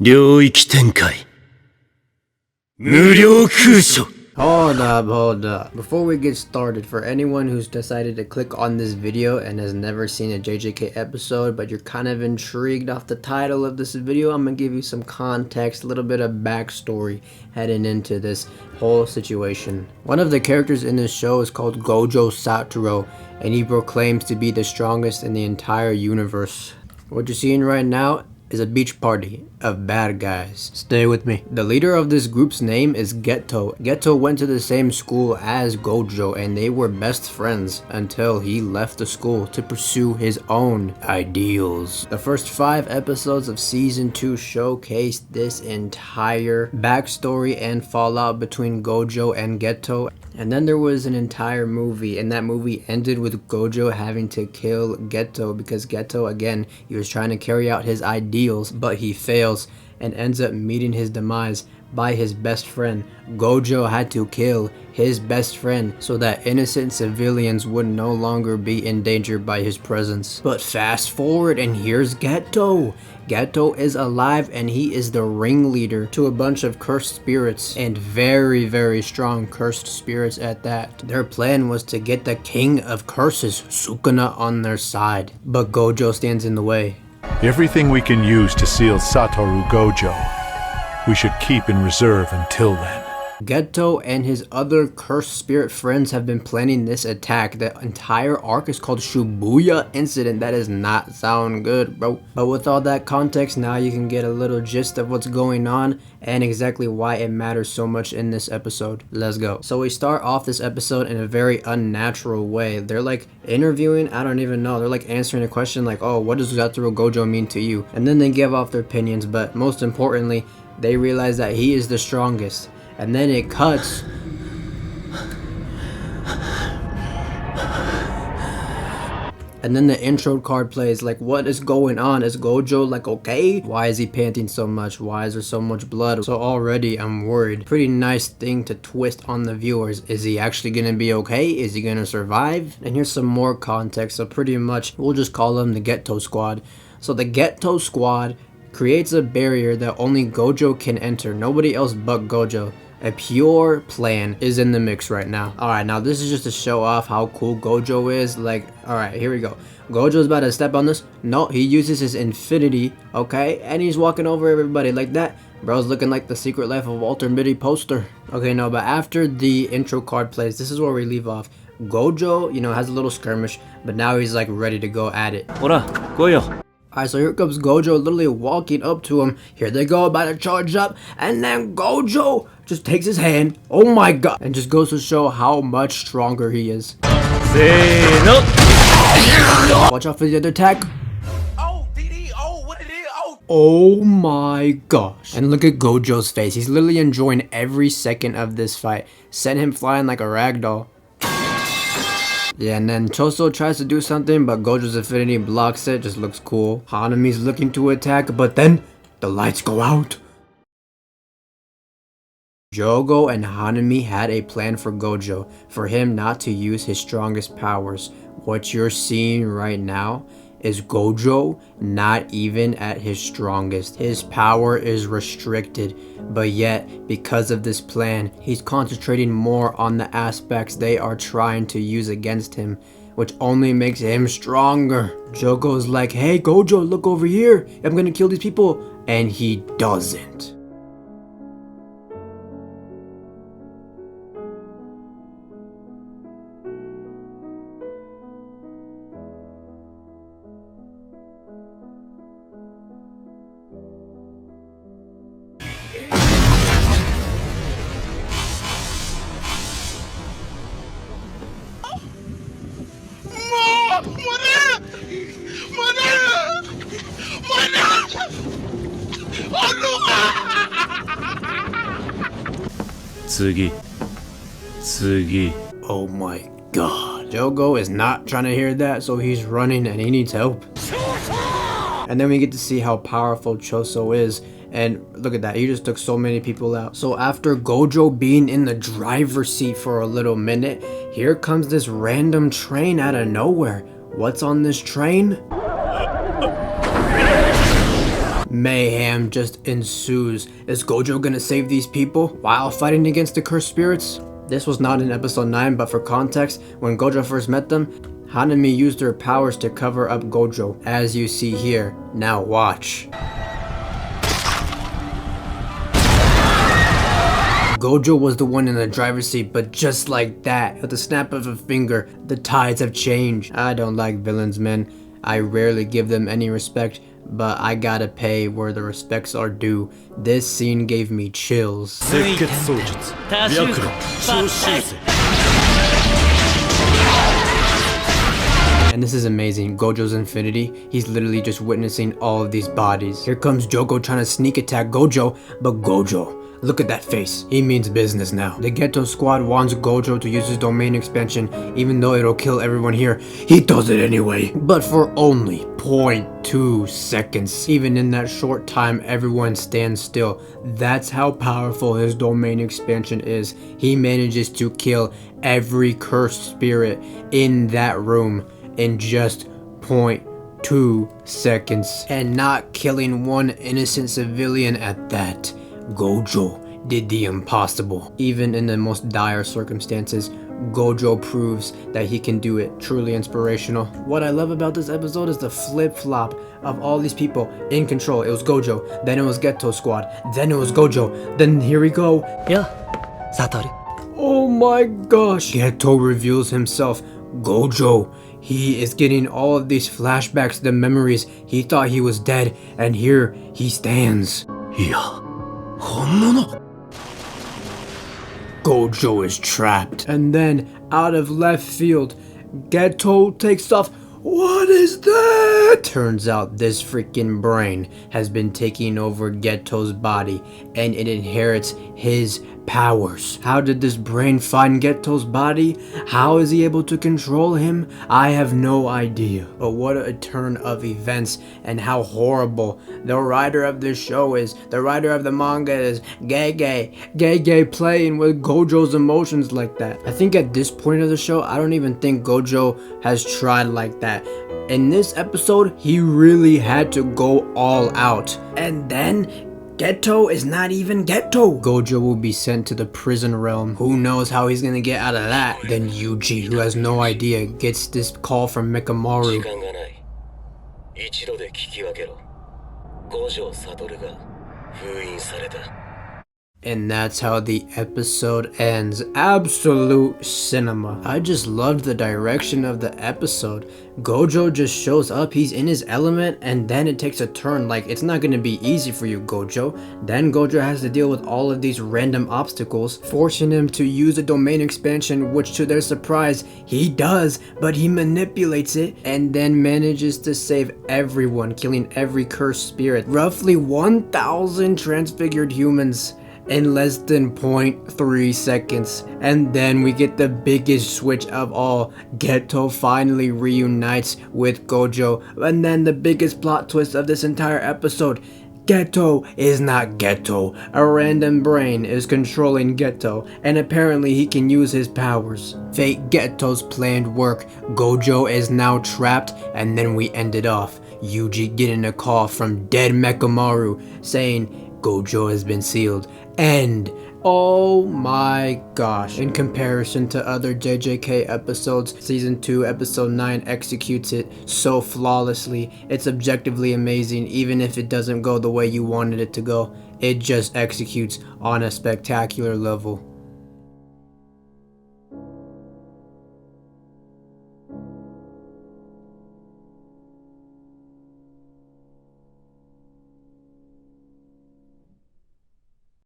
領域展開無料空所 Hold up. Before we get started, for anyone who's decided to click on this video and has never seen a JJK episode, but you're kind of intrigued off the title of this video, I'm gonna give you some context, a little bit of backstory heading into this whole situation. One of the characters in this show is called Gojo Satoru, and he proclaims to be the strongest in the entire universe. What you're seeing right now is a beach party of bad guys. Stay with me. The leader of this group's name is Geto. Geto went to the same school as Gojo and they were best friends until he left the school to pursue his own ideals. The first 5 episodes of season 2 showcased this entire backstory and fallout between Gojo and Geto. And then there was an entire movie, and that movie ended with Gojo having to kill Geto because Geto, again, he was trying to carry out his ideals, but he fails and ends up meeting his demise by his best friend. Gojo had to kill his best friend so that innocent civilians would no longer be in danger by his presence. But fast forward and here's Geto. Geto is alive and he is the ringleader to a bunch of cursed spirits, and very strong cursed spirits at that. Their plan was to get the king of curses, Sukuna, on their side, but Gojo stands in the way. Everything we can use to seal Satoru Gojo, we should keep in reserve until then. Geto and his other cursed spirit friends have been planning this attack. The entire arc is called Shibuya Incident. That does not sound good, bro. But with all that context, now you can get a little gist of what's going on and exactly why it matters so much in this episode. Let's go. So we start off this episode in a very unnatural way. They're like interviewing, I don't even know. They're like answering a question like, oh, what does Satoru Gojo mean to you? And then they give off their opinions, but most importantly, they realize that he is the strongest. And then it cuts. And then the intro card plays. Like, what is going on? Is Gojo like okay? Why is he panting so much? Why is there so much blood? So already I'm worried. Pretty nice thing to twist on the viewers. Is he actually gonna be okay? Is he gonna survive? And here's some more context. So pretty much we'll just call them the Geto Squad. So the Geto Squad creates a barrier that only Gojo can enter. Nobody else but Gojo. A pure plan is in the mix right now. Alright, now this is just to show off how cool Gojo is. Like, alright, here we go. Gojo's about to step on this. No, he uses his infinity, okay? And he's walking over everybody like that. Bro's looking like the Secret Life of Walter Mitty poster. Okay, no, but after the intro card plays, this is where we leave off. Gojo, you know, has a little skirmish, but now he's like ready to go at it. Alright, so here comes Gojo literally walking up to him. Here they go, about to charge up. And then Gojo just takes his hand. Oh my god. And just goes to show how much stronger he is. Watch out for the other attack. Oh, DD, oh, what it is, oh. Oh my gosh. And look at Gojo's face. He's literally enjoying every second of this fight. Sent him flying like a ragdoll. Yeah, and then Choso tries to do something, but Gojo's infinity blocks it. Just looks cool. Hanami's looking to attack, but then the lights go out. Jogo and Hanami had a plan for Gojo, for him not to use his strongest powers. What you're seeing right now is Gojo not even at his strongest. His power is restricted, but yet because of this plan, he's concentrating more on the aspects they are trying to use against him, which only makes him stronger. Jogo's like, hey Gojo, look over here, I'm gonna kill these people, and he doesn't. Oh my god. Jogo is not trying to hear that, so he's running and he needs help. And then we get to see how powerful Choso is. And look at that, he just took so many people out. So after Gojo being in the driver's seat for a little minute, here comes this random train out of nowhere. What's on this train? mayhem just ensues. Is Gojo gonna save these people while fighting against the cursed spirits? This was not in episode 9, but for context, when Gojo first met them, Hanami used her powers to cover up Gojo, as you see here. Now watch. Gojo was the one in the driver's seat, but just like that, at the snap of a finger, the tides have changed. I don't like villains, man. I rarely give them any respect, but I gotta pay where the respects are due. This scene gave me chills. And this is amazing. Gojo's infinity, he's literally just witnessing all of these bodies. Here comes Joko trying to sneak attack Gojo, but Gojo, look at that face. He means business now. The Geto squad wants Gojo to use his domain expansion, even though it'll kill everyone here. He does it anyway. But for only 0.2 seconds. Even in that short time, everyone stands still. That's how powerful his domain expansion is. He manages to kill every cursed spirit in that room in just 0.2 seconds. And not killing one innocent civilian at that. Gojo did the impossible. Even in the most dire circumstances, Gojo proves that he can do it. Truly inspirational. What I love about this episode is the flip-flop of all these people in control. It was Gojo, then it was Geto squad, then it was Gojo, then here we go. Yeah, Satoru. Oh my gosh. Geto reveals himself. Gojo, he is getting all of these flashbacks, the memories. He thought he was dead, and here he stands. Yeah. Homono. Gojo is trapped. And then, out of left field, Geto takes off. What is that? Turns out this freaking brain has been taking over Geto's body, and it inherits his powers. How did this brain find Geto's body? How is he able to control him? I have no idea. But what a turn of events, and how horrible the writer of this show is. The writer of the manga is Gay playing with Gojo's emotions like that. I think at this point of the show, I don't even think Gojo has tried like that. In this episode, he really had to go all out. And then Geto is not even Geto. Gojo will be sent to the prison realm. Who knows how he's gonna get out of that? Then Yuji, who has no idea, gets this call from Mekamaru. And that's how the episode ends. Absolute cinema. I just loved the direction of the episode. Gojo just shows up, he's in his element, and then it takes a turn. Like, it's not gonna be easy for you, Gojo. Then Gojo has to deal with all of these random obstacles, forcing him to use a domain expansion, which to their surprise, he does, but he manipulates it, and then manages to save everyone, killing every cursed spirit. Roughly 1,000 transfigured humans in less than 0.3 seconds. And then we get the biggest switch of all. Geto finally reunites with Gojo. And then the biggest plot twist of this entire episode. Geto is not Geto. A random brain is controlling Geto, and apparently he can use his powers. Fate Geto's planned work. Gojo is now trapped, and then we end it off. Yuji getting a call from dead Mekamaru saying Gojo has been sealed. And oh my gosh, in comparison to other JJK episodes, season 2 episode 9 executes it so flawlessly. It's objectively amazing. Even if it doesn't go the way you wanted it to go, it just executes on a spectacular level.